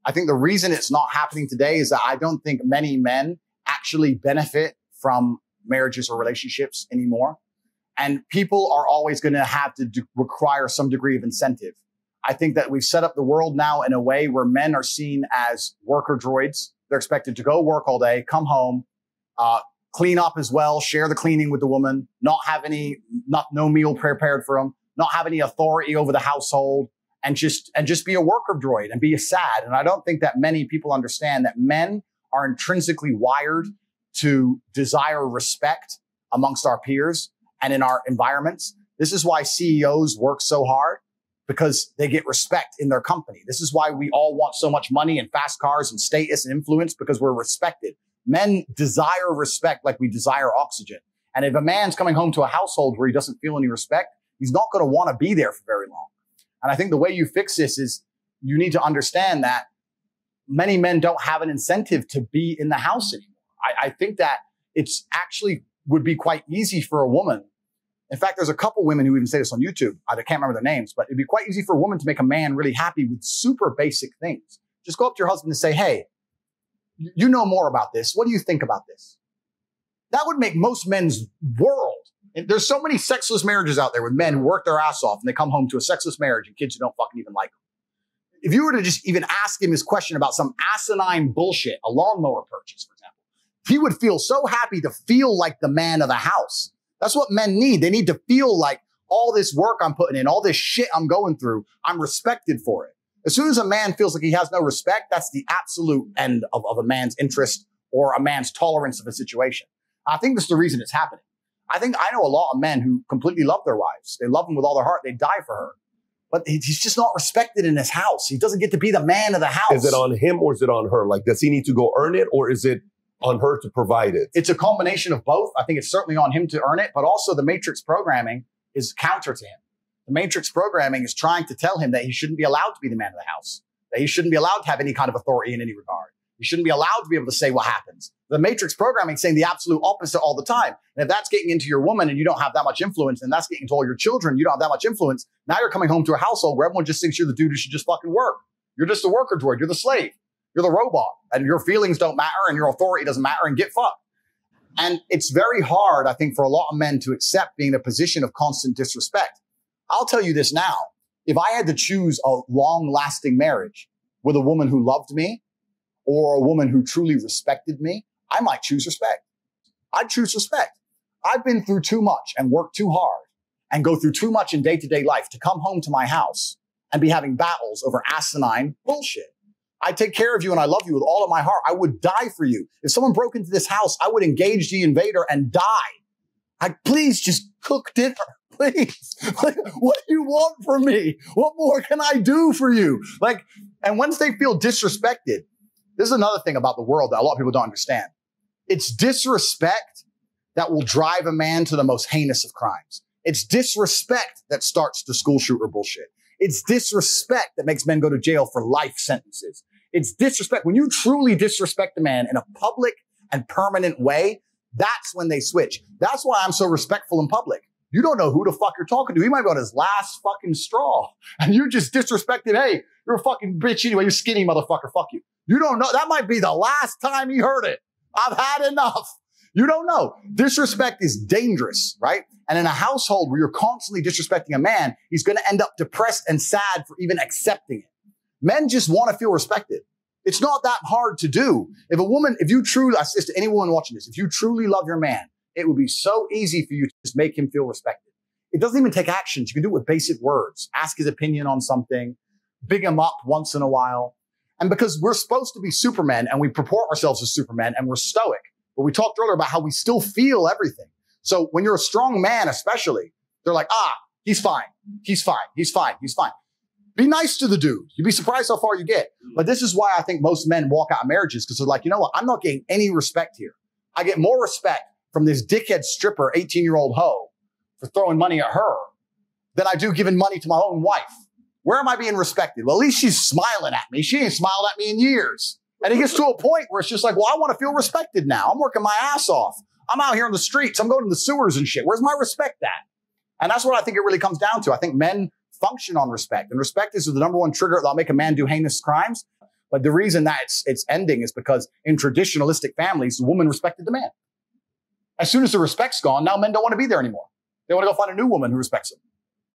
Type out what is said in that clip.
I think the reason it's not happening today is that I don't think many men actually benefit from marriages or relationships anymore. And people are always going to have to require some degree of incentive. I think that we've set up the world now in a way where men are seen as worker droids. They're expected to go work all day, come home, clean up as well, share the cleaning with the woman, no meal prepared for them, not have any authority over the household, and just be a worker droid and be sad. And I don't think that many people understand that men are intrinsically wired to desire respect amongst our peers and in our environments. This is why CEOs work so hard, because they get respect in their company. This is why we all want so much money and fast cars and status and influence, because we're respected. Men desire respect like we desire oxygen. And if a man's coming home to a household where he doesn't feel any respect, he's not going to want to be there for very long. And I think the way you fix this is you need to understand that many men don't have an incentive to be in the house anymore. I think that it's actually would be quite easy for a woman. In fact, there's a couple women who even say this on YouTube. I can't remember their names, but it'd be quite easy for a woman to make a man really happy with super basic things. Just go up to your husband and say, hey, you know more about this. What do you think about this? That would make most men's world. And there's so many sexless marriages out there with men who work their ass off and they come home to a sexless marriage and kids who don't fucking even like them. If you were to just even ask him his question about some asinine bullshit, a lawnmower purchase, for example, he would feel so happy to feel like the man of the house. That's what men need. They need to feel like all this work I'm putting in, all this shit I'm going through, I'm respected for it. As soon as a man feels like he has no respect, that's the absolute end of a man's interest or a man's tolerance of a situation. I think that's the reason it's happening. I know a lot of men who completely love their wives. They love them with all their heart. They die for her. But he's just not respected in his house. He doesn't get to be the man of the house. Is it on him or is it on her? Like, does he need to go earn it or is it on her to provide it? It's a combination of both. I think it's certainly on him to earn it, but also the matrix programming is counter to him. The matrix programming is trying to tell him that he shouldn't be allowed to be the man of the house, that he shouldn't be allowed to have any kind of authority in any regard. He shouldn't be allowed to be able to say what happens. The matrix programming is saying the absolute opposite all the time. And if that's getting into your woman and you don't have that much influence, and that's getting into all your children, you don't have that much influence. Now you're coming home to a household where everyone just thinks you're the dude who should just fucking work. You're just a worker droid. You're the slave. You're the robot. And your feelings don't matter and your authority doesn't matter, and get fucked. And it's very hard, I think, for a lot of men to accept being in a position of constant disrespect. I'll tell you this now. If I had to choose a long-lasting marriage with a woman who loved me or a woman who truly respected me, I might choose respect. I'd choose respect. I've been through too much and worked too hard and go through too much in day-to-day life to come home to my house and be having battles over asinine bullshit. I take care of you and I love you with all of my heart. I would die for you. If someone broke into this house, I would engage the invader and die. Please just cook dinner. Please. Like, what do you want from me? What more can I do for you? And once they feel disrespected, this is another thing about the world that a lot of people don't understand. It's disrespect that will drive a man to the most heinous of crimes. It's disrespect that starts the school shooter bullshit. It's disrespect that makes men go to jail for life sentences. It's disrespect. When you truly disrespect a man in a public and permanent way, that's when they switch. That's why I'm so respectful in public. You don't know who the fuck you're talking to. He might be on his last fucking straw. And you just disrespected, hey, you're a fucking bitch anyway, you're skinny motherfucker, fuck you. You don't know. That might be the last time he heard it. I've had enough. You don't know. Disrespect is dangerous, right? And in a household where you're constantly disrespecting a man, he's going to end up depressed and sad for even accepting it. Men just want to feel respected. It's not that hard to do. If you truly, I say to anyone watching this, if you truly love your man, it would be so easy for you to just make him feel respected. It doesn't even take actions. You can do it with basic words. Ask his opinion on something. Big him up once in a while. And because we're supposed to be supermen and we purport ourselves as supermen and we're stoic, but we talked earlier about how we still feel everything. So when you're a strong man, especially, they're like, he's fine. He's fine. He's fine. He's fine. Be nice to the dude. You'd be surprised how far you get. But this is why I think most men walk out of marriages, because they're like, you know what? I'm not getting any respect here. I get more respect from this dickhead stripper, 18-year-old hoe for throwing money at her than I do giving money to my own wife. Where am I being respected? Well, at least she's smiling at me. She ain't smiled at me in years. And it gets to a point where it's just like, well, I want to feel respected now. I'm working my ass off. I'm out here on the streets. I'm going to the sewers and shit. Where's my respect at? And that's what I think it really comes down to. I think men function on respect. And respect is the number one trigger that'll make a man do heinous crimes. But the reason that it's ending is because in traditionalistic families, the woman respected the man. As soon as the respect's gone, now men don't want to be there anymore. They want to go find a new woman who respects them.